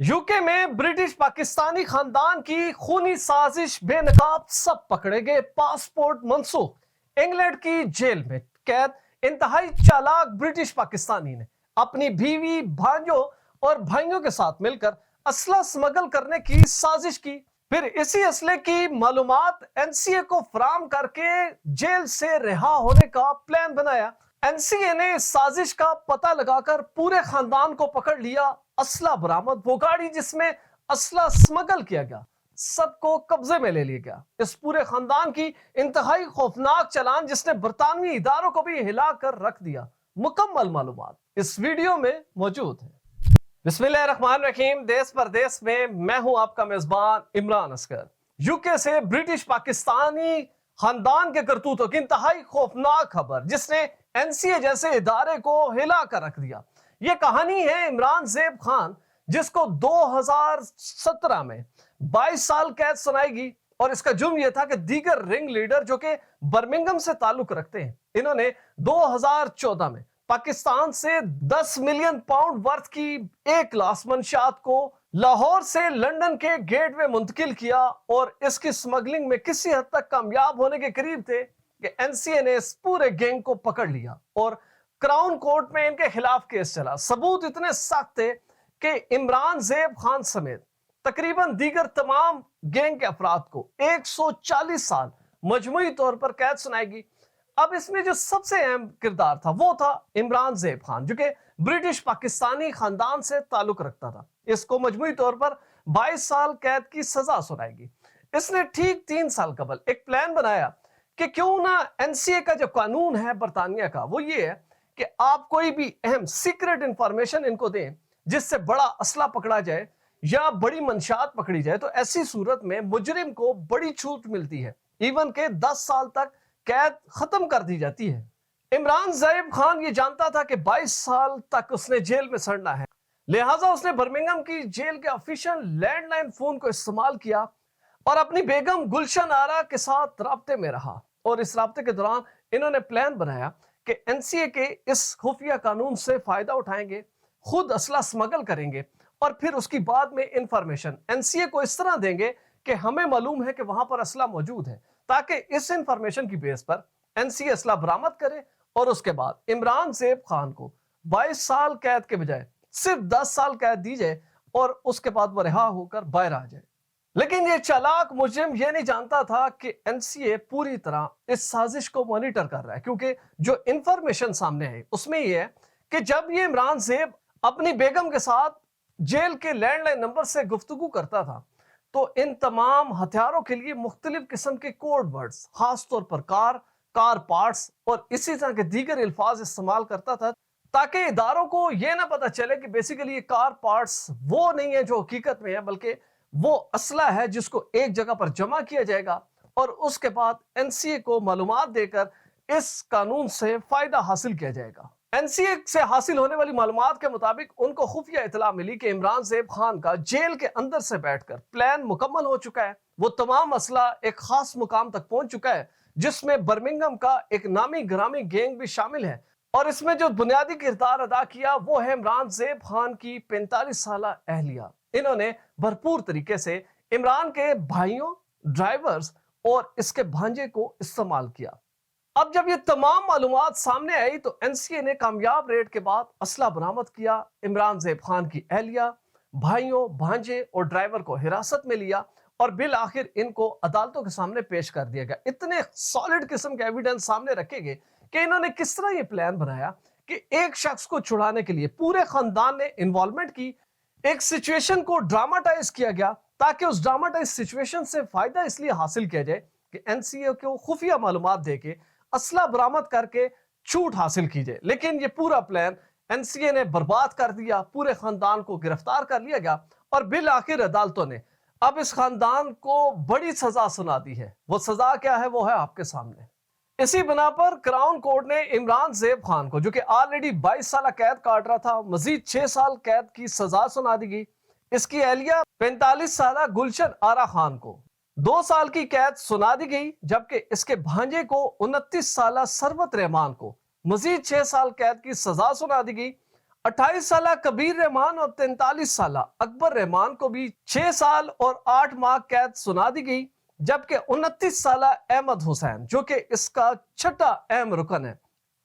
UK में British Pakistani खानदान की खूनी साजिश बेनकाब, सब पकड़े गए, पासपोर्ट मनसूख। इंग्लैंड की जेल में कैद इंतहाई चालाक ब्रिटिश पाकिस्तानी ने अपनी बीवी, भांजों और भाइयों के साथ मिलकर असला स्मगल करने की साजिश की। फिर इसी असले की मालूमात एनसीए को फराम करके जेल से रिहा होने का प्लान बनाया। एनसीए ने इस साजिश का पता लगाकर पूरे खानदान को पकड़ लिया। असला बरामद, वो गाड़ी जिसमें असला स्मगल किया गया, सबको कब्जे में ले लिया गया। इस पूरे खानदान की इंतहाई खौफनाक चालान जिसने बरतानवी इदारों को भी हिला कर रख दिया। मुकम्मल मालूमात इस वीडियो में मौजूद है। बिस्मिल्लाहिर्रहमानिर्रहीम। देश परदेश में मैं हूं आपका मेजबान इमरान असगर। यूके से ब्रिटिश पाकिस्तानी खानदान के करतूतों की इंतहाई खौफनाक खबर जिसने एनसीए जैसे इदारे को हिला कर रख दिया। यह कहानी है इमरान ज़ेब खान, जिसको 2017 में 22 साल कैद सुनाएगी। और इसका जुर्म यह था कि दीगर रिंग लीडर जो कि बर्मिंघम से ताल्लुक रखते हैं, इन्होंने 2014 में पाकिस्तान से 10 मिलियन पाउंड वर्थ की एक लाश मंशात को लाहौर से लंदन के गेटवे मुंतकिल किया और इसकी स्मगलिंग में किसी हद तक कामयाब होने के करीब थे कि एनसीए ने इस पूरे गैंग को पकड़ लिया और क्राउन कोर्ट में इनके खिलाफ केस चला। सबूत इतने सख्त थे कि इमरान ज़ेब खान समेत तकरीबन दीगर तमाम गैंग के अफराद को 140 साल मजमूई तौर पर कैद सुनाएगी। अब इसमें जो सबसे अहम किरदार था वो था इमरान ज़ेब खान, जो कि ब्रिटिश पाकिस्तानी खानदान से ताल्लुक रखता था। इसको मजमूई तौर पर 22 साल कैद की सजा सुनाएगी। इसने ठीक 3 साल कबल एक प्लान बनाया कि क्यों ना एनसीए का जो कानून है बरतानिया का, वो ये है कि आप कोई भी अहम सीक्रेट इंफॉर्मेशन इनको दें जिससे बड़ा असला पकड़ा जाए या बड़ी मंशात पकड़ी जाए, तो ऐसी सूरत में मुजरिम को बड़ी छूट मिलती है, इवन के 10 साल तक कैद खत्म कर दी जाती है। इमरान ज़ेब खान ये जानता था कि 22 साल तक उसने जेल में सड़ना है, लिहाजा उसने बर्मिंघम की जेल के ऑफिशियल लैंडलाइन फोन को इस्तेमाल किया और अपनी बेगम गुलशन आरा के साथ राब्ते में रहा। और इस राब्ते के दौरान इन्होंने प्लान बनाया कि एनसीए के इस खुफिया कानून से फायदा उठाएंगे, खुद असला स्मगल करेंगे और फिर उसकी बाद में इंफॉर्मेशन एनसीए को इस तरह देंगे कि हमें मालूम है कि वहां पर असला मौजूद है, ताकि इस इंफॉर्मेशन की बेस पर एनसीए असला बरामद करे और उसके बाद इमरान ज़ेब खान को 22 साल कैद के बजाय सिर्फ 10 साल कैद दी जाए और उसके बाद वो रिहा होकर बाहर आ जाए। लेकिन ये चालाक मुजरिम ये नहीं जानता था कि एनसीए पूरी तरह इस साजिश को मॉनिटर कर रहा है, क्योंकि जो इंफॉर्मेशन सामने है उसमें यह है कि जब ये इमरान ज़ेब अपनी बेगम के साथ जेल के लैंडलाइन नंबर से गुफ्तगू करता था, तो इन तमाम हथियारों के लिए मुख्तलिफ किस्म के कोड वर्ड्स, खासतौर पर कार पार्ट्स और इसी तरह के दीगर अल्फाज इस्तेमाल करता था, ताकि इदारों को यह ना पता चले कि बेसिकली ये कार पार्ट्स वो नहीं है जो हकीकत में है, बल्कि वो असला है जिसको एक जगह पर जमा किया जाएगा और उसके बाद एनसीए को मालूमात देकर इस कानून से फायदा हासिल किया जाएगा। एनसीए से हासिल होने वाली मालूमात के मुताबिक उनको खुफिया इतला मिली कि इमरान ज़ेब खान का जेल के अंदर से बैठकर प्लान मुकम्मल हो चुका है। वो तमाम असला एक खास मुकाम तक पहुंच चुका है जिसमें बर्मिंघम का एक नामी ग्रामी गैंग भी शामिल है। और इसमें जो बुनियादी किरदार अदा किया वो है इमरान ज़ेब खान की 45 साला अहलिया। इन्होंने भरपूर तरीके से इमरान के भाइयों, ड्राइवर्स और इसके भांजे को इस्तेमाल किया। अब जब ये तमाम मालूमात सामने आई तो एनसीए ने कामयाब रेड के बाद असला बरामद किया। इमरान ज़ेब खान की अहलिया, भाइयों, भांजे और ड्राइवर को हिरासत में लिया और बिल आखिर इनको अदालतों के सामने पेश कर दिया गया। इतने सॉलिड किस्म के एविडेंस सामने रखे गए कि इन्होंने किस तरह ये प्लान बनाया कि एक शख्स को छुड़ाने के लिए पूरे खानदान ने इन्वॉल्वमेंट की। एक सिचुएशन को ड्रामाटाइज किया गया ताकि उस ड्रामाटाइज सिचुएशन से फायदा इसलिए हासिल किया जाए कि एनसीए को खुफिया मालूमात देके असला बरामद करके छूट हासिल की जाए। लेकिन ये पूरा प्लान एनसीए ने बर्बाद कर दिया, पूरे खानदान को गिरफ्तार कर लिया गया और बिल आखिर अदालतों ने अब इस खानदान को बड़ी सजा सुना दी है। वो सजा क्या है वो है आपके सामने। इसी बिना पर क्राउन कोर्ट ने इमरान ज़ेब खान को, जो कि ऑलरेडी 22 साल कैद काट रहा था, मजीद 6 साल कैद की सजा सुना दी गई। इसकी अहलिया 45 साल गुलशन आरा खान को 2 साल की कैद सुना दी गई, जबकि इसके भांजे को 29 साल सरवत रहमान को मजीद 6 साल कैद की सजा सुना दी गई। 28 साल कबीर रहमान और 43 साल अकबर रहमान को भी 6 साल और 8 माह कैद सुना दी गई, जबकि 29 साल अहमद हुसैन, जो कि इसका छठा अहम रुकन है,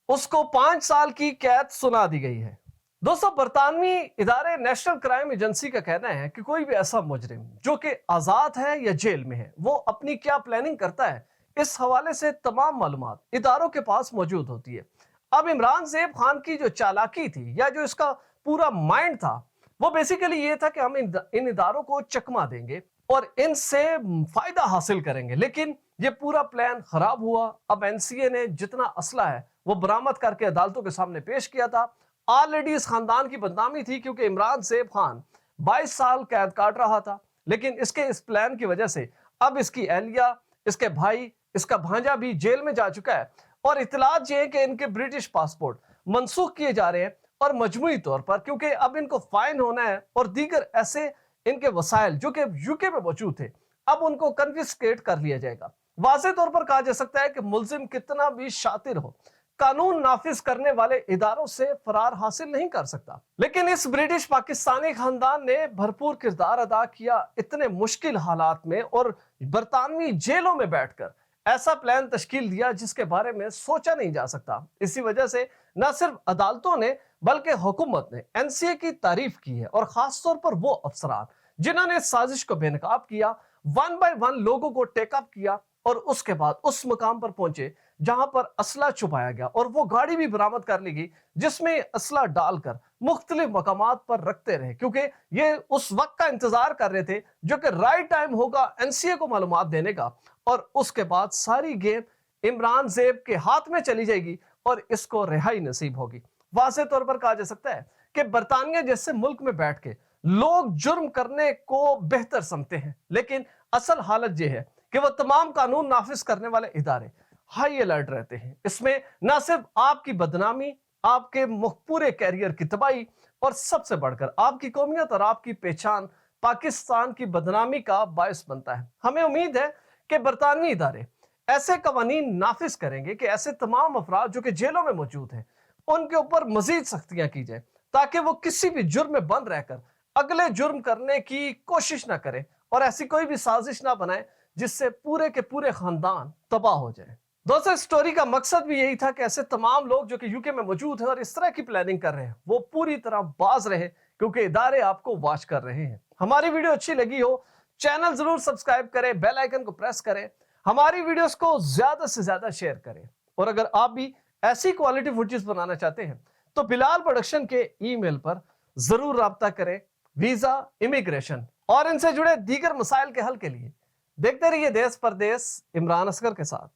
उसको 5 साल की कैद सुना दी गई है। दोस्तों, बरतानवी इदारे नेशनल क्राइम एजेंसी का कहना है कि कोई भी ऐसा मुजरिम जो कि आजाद है या जेल में है, वो अपनी क्या प्लानिंग करता है, इस हवाले से तमाम मालूमात इदारों के पास मौजूद होती है। अब इमरान ज़ेब खान की जो चालाकी थी या जो इसका पूरा माइंड था, वो बेसिकली ये था कि हम इन इदारों को चकमा देंगे और इनसे फायदा हासिल करेंगे, लेकिन ये पूरा प्लान खराब हुआ। अब एनसीए ने जितना असला है वो बरामद करके अदालतों के सामने पेश किया था। ऑलरेडी इस खानदान की बदनामी थी क्योंकि इमरान ज़ेब खान 22 साल कैद काट रहा था, लेकिन इसके इस प्लान की वजह से अब इसकी एहलिया, इसके भाई, इसका भांजा भी जेल में जा चुका है और इतलात ये है कि इनके ब्रिटिश पासपोर्ट मनसूख किए जा रहे हैं और मजमूई तौर पर, क्योंकि अब इनको फाइन होना है और दीगर ऐसे इनके वसाइल जो कि यूके में मौजूद थे, अब उनको कन्फिस्केट कर लिया जाएगा। वाज़ेह तौर पर कहा जा सकता है कि मुल्जिम कितना भी शातिर हो, कानून नाफिज करने वाले इदारों से फरार हासिल नहीं कर सकता। लेकिन इस ब्रिटिश पाकिस्तानी खानदान ने भरपूर किरदार अदा किया इतने मुश्किल हालात में और बरतानवी जेलों में बैठकर ऐसा प्लान तश्कील दिया जिसके बारे में सोचा नहीं जा सकता। इसी वजह से न सिर्फ अदालतों ने बल्कि हुकूमत ने एनसीए की तारीफ की है और खास तौर पर वो अफसरान जिन्होंने इस साजिश को बेनकाब किया, वन बाय वन लोगों को टेकअप किया और उसके बाद उस मकाम पर पहुंचे जहां पर असला छुपाया गया और वो गाड़ी भी बरामद कर ली गई जिसमें असला डालकर मुख्तलिफ मकामात पर रखते रहे, क्योंकि ये उस वक्त का इंतजार कर रहे थे जो कि राइट टाइम होगा एनसीए को मालूमात देने का, और उसके बाद सारी गेम इमरान ज़ेब के हाथ में चली जाएगी और इसको रिहाई नसीब होगी। वाज़ेह तौर पर कहा जा सकता है कि बरतानिया जैसे मुल्क में बैठ के लोग जुर्म करने को बेहतर समझते हैं, लेकिन असल हालत यह है कि वह तमाम कानून नाफिज करने वाले इदारे हाई अलर्ट रहते हैं। इसमें न सिर्फ आपकी बदनामी, आपके पूरे कैरियर की तबाही और सबसे बढ़कर आपकी कौमियत और आपकी पहचान पाकिस्तान की बदनामी का बायस बनता है। हमें उम्मीद है कि बरतानवी इदारे ऐसे कवानीन नाफिज करेंगे कि ऐसे तमाम अफराद जो कि जेलों में मौजूद हैं उनके ऊपर मजीद सख्तियां की जाए ताकि वो किसी भी जुर्म में बंद रहकर अगले जुर्म करने की कोशिश ना करें और ऐसी कोई भी साजिश ना बनाए जिससे पूरे के पूरे खानदान तबाह हो जाए। दोस्तों, इस स्टोरी का मकसद भी यही था कि ऐसे तमाम लोग जो कि यूके में मौजूद हैं और इस तरह की प्लानिंग कर रहे हैं वो पूरी तरह बाज रहे, क्योंकि इदारे आपको वॉच कर रहे हैं। हमारी वीडियो अच्छी लगी हो, चैनल जरूर सब्सक्राइब करें, बेल आइकन को प्रेस करें, हमारी वीडियोस को ज्यादा से ज्यादा शेयर करें, और अगर आप भी ऐसी क्वालिटी फुटेज बनाना चाहते हैं तो बिलाल प्रोडक्शन के ईमेल पर जरूर राब्ता करें। वीजा, इमिग्रेशन और इनसे जुड़े दीगर मसाइल के हल के लिए देखते रहिए देश परदेश इमरान असगर के साथ।